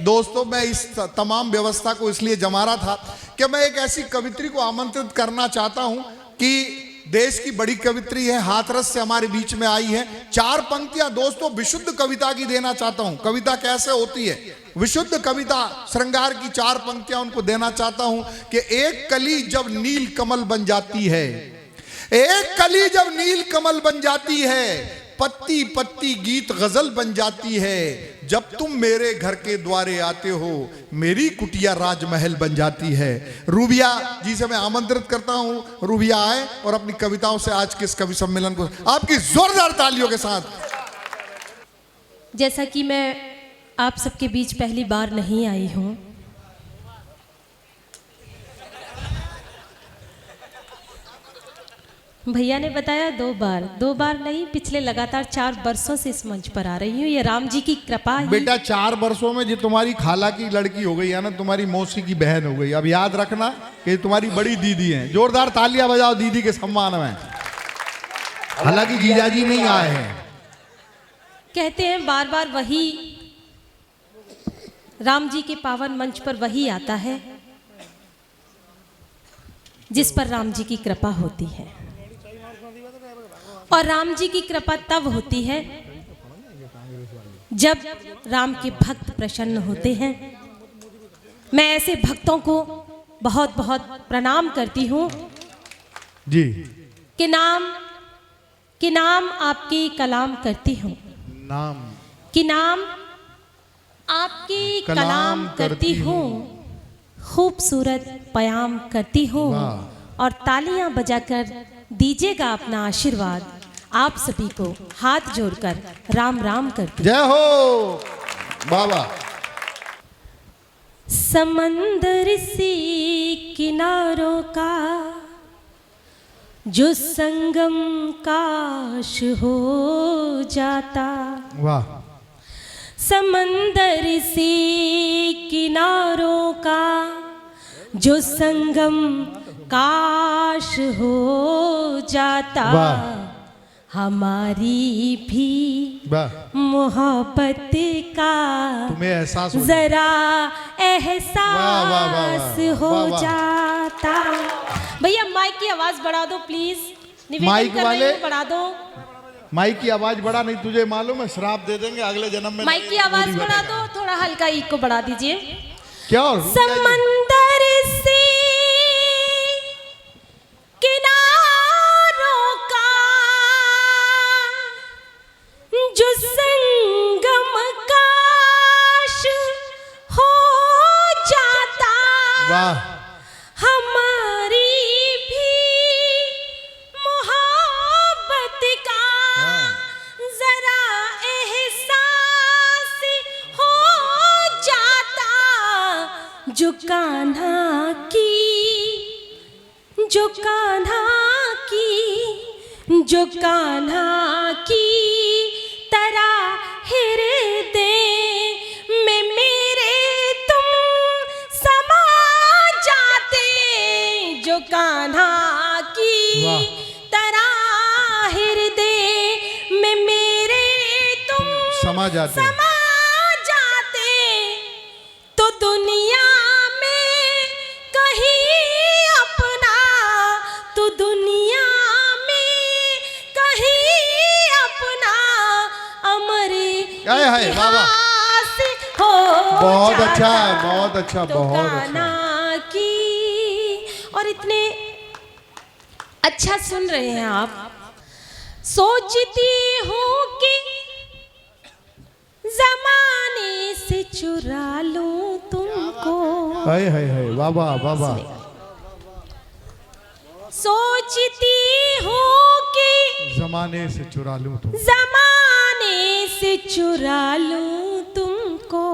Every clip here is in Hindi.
दोस्तों, मैं इस तमाम व्यवस्था को इसलिए जमा रहा था कि मैं एक ऐसी कवित्री को आमंत्रित करना चाहता हूं कि देश की बड़ी कवित्री है, हाथरस से हमारे बीच में आई है। 4 पंक्तियां दोस्तों विशुद्ध कविता की देना चाहता हूं। कविता कैसे होती है, विशुद्ध कविता श्रृंगार की 4 पंक्तियां उनको देना चाहता हूं कि एक कली जब नील कमल बन जाती है, एक कली जब नील कमल बन जाती है, पत्ती पत्ती गीत गजल बन जाती है, जब तुम मेरे घर के द्वारे आते हो मेरी कुटिया राजमहल बन जाती है। रूबिया जी से मैं आमंत्रित करता हूं, रूबिया आए और अपनी कविताओं से आज के इस कवि सम्मेलन को आपकी जोरदार तालियों के साथ। जैसा कि मैं आप सबके बीच पहली बार नहीं आई हूं, भैया ने बताया 2 बार नहीं, पिछले लगातार 4 वर्षों से इस मंच पर आ रही हूँ। ये राम जी की कृपा ही। बेटा 4 वर्षों में जो तुम्हारी खाला की लड़की हो गई है ना, तुम्हारी मौसी की बहन हो गई। अब याद रखना कि तुम्हारी बड़ी दीदी है। जोरदार तालियां बजाओ दीदी के सम्मान में। हालांकि जीजाजी नहीं आए हैं। कहते हैं बार बार वही राम जी के पावन मंच पर वही आता है जिस पर राम जी की कृपा होती है, और राम जी की कृपा तब होती है जब राम के भक्त प्रसन्न होते हैं। मैं ऐसे भक्तों को बहुत बहुत प्रणाम करती हूँ जी, कि नाम आपकी कलाम करती हूँ, नाम आपकी कलाम करती हूँ, खूबसूरत पयाम करती हूँ, और तालियां बजाकर दीजिएगा अपना आशीर्वाद। आप सभी को हाथ जोड़कर राम राम करती। जय हो बाबा। समंदर सी किनारों का जो संगम काश हो जाता, वाह। समंदर सी किनारों का जो संगम काश हो जाता, हमारी भी मोहब्बत का तुम्हें एहसास जरा एहसास हो जाता। भैया माइक की आवाज बढ़ा दो प्लीज। माइक वाले बढ़ा दो। माइक की आवाज बढ़ा, नहीं तुझे मालूम है श्राप दे देंगे अगले जन्म में। माइक की आवाज बढ़ा दो, थोड़ा हल्का ईक को बढ़ा दीजिए। क्या? समंदर से किनारों का जो संगम काश हो जाता, वाह, हमारी भी मोहब्बत का जरा एहसास हो जाता, जो कान्हा की तरह हृदय में मेरे तुम समा जाते, जो कान्हा की तरह हृदय में मेरे तुम समा जाते, तो दुनिया में कहीं अपना, तो दुनिया में कहीं अपना अमर इतिहास हो। बहुत अच्छा, बहुत अच्छा, बहुत अच्छा की। और इतने अच्छा सुन रहे हैं आप। सोचती हूँ कि जमाने से चुरा लूं तुमको। हाय हाय हाय, वाह वाह वाह वाह। सोचती हूँ कि जमाने से चुरा लूं तुमको, जमाने से चुरा लूं तुमको,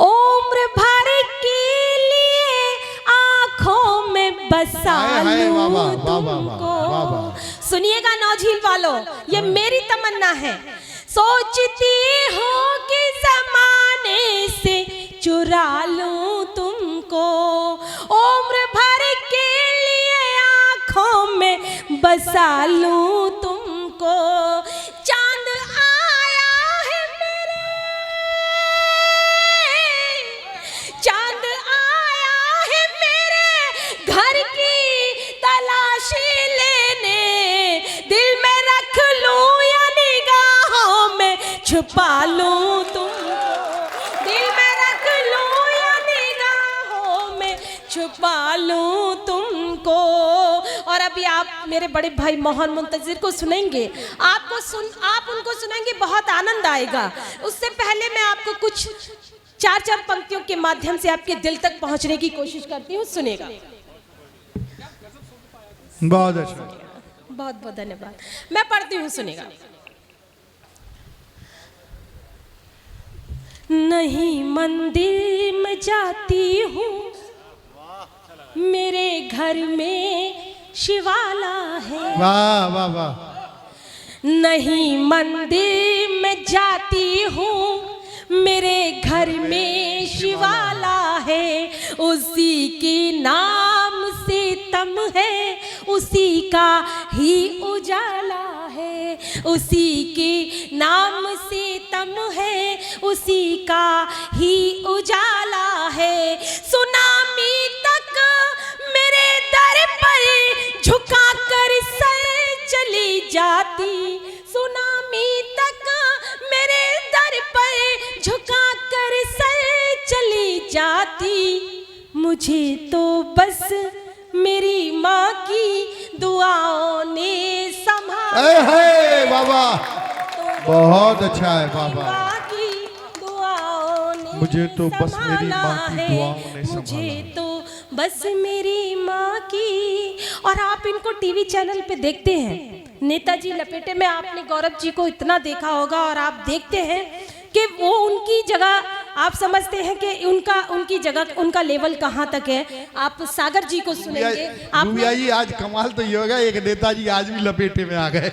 उम्र भर के लिए आंखों में बसा लूं तुमको। सुनिएगा नौझील वालों, ये मेरी तमन्ना है। सोचती हूँ कि जमाने से चुरा लूं तुमको, उम्र भर के लिए आंखों में बसा लूं तुमको। चांद आया है मेरे छुपा लूं तुमको, दिल में रख लूं या निगाहों में छुपा लूं तुमको। और अभी आप मेरे बड़े भाई मोहन मुंतजिर को सुनेंगे, आप उनको सुनेंगे, बहुत आनंद आएगा। उससे पहले मैं आपको कुछ चार पंक्तियों के माध्यम से आपके दिल तक पहुंचने की कोशिश करती हूँ, सुनेगा। बहुत अच्छा, बहुत बहुत धन्यवाद। मैं पढ़ती हूँ, सुनेगा। नहीं मंदिर में जाती हूँ, मेरे घर में शिवाला है। वाह वाह वाह। नहीं मंदिर में जाती हूँ, मेरे घर में शिवाला है, उसी के नाम से तम है, उसी का ही उजाला है, उसी के नाम से तम है, उसी का ही उजाला है। सुनामी तक मेरे दर पर झुका कर सर चली जाती, सुनामी तक मेरे दर पर झुका कर सर चली जाती, मुझे तो बस मेरी माँ की दुआओं ने संभाला। बाबा बहुत अच्छा है बाबा। माँ की दुआओं ने मुझे तो बस मेरी माँ की संभाला दुआओं है, ने मुझे संभाला। तो बस मेरी माँ की। और आप इनको टीवी चैनल पे देखते हैं, नेताजी लपेटे में आपने गौरव जी को इतना देखा होगा, और आप देखते हैं कि वो उनकी जगह, आप समझते हैं कि उनकी जगह, उनका लेवल कहाँ तक है। आप सागर जी को सुनेंगे। रूबिया जी, आज कमाल तो ये होगा, एक नेताजी आज भी लपेटे में आ गए।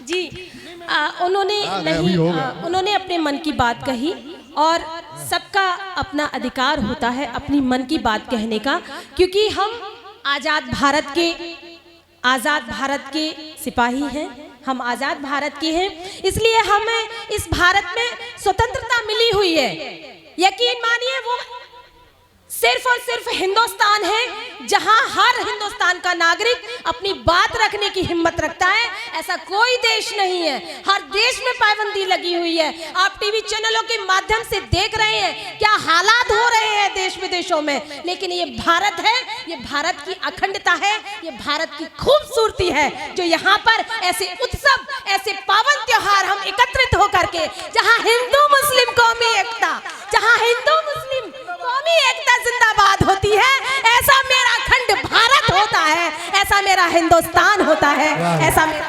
जी उन्होंने नहीं, उन्होंने अपने मन की बात कही, और सबका अपना अधिकार होता है अपनी मन की बात कहने का, क्योंकि हम आज़ाद भारत के सिपाही हैं, हम आज़ाद भारत के हैं, इसलिए हमें इस भारत में स्वतंत्रता मिली हुई है। यकीन मानिए वो सिर्फ और सिर्फ हिंदुस्तान है जहां हर हिंदुस्तान का नागरिक अपनी बात रखने की हिम्मत रखता है। ऐसा कोई देश नहीं है, हर देश में पाबंदी लगी हुई है। आप टीवी चैनलों के माध्यम से देख रहे हैं क्या हालात हो रहे हैं देश विदेशों में, लेकिन ये भारत है, ये भारत की अखंडता है, ये भारत की खूबसूरती है, जो यहाँ पर ऐसे उत्सव, ऐसे पावन त्योहार हम एकत्रित होकर के, जहाँ हिंदू मुस्लिम कौमी एकता, जहाँ हिंदू मुस्लिम कौमी एकता जिंदाबाद होती है, ऐसा मेरा अखंड भारत होता है, ऐसा मेरा हिंदुस्तान होता है, ऐसा मेरा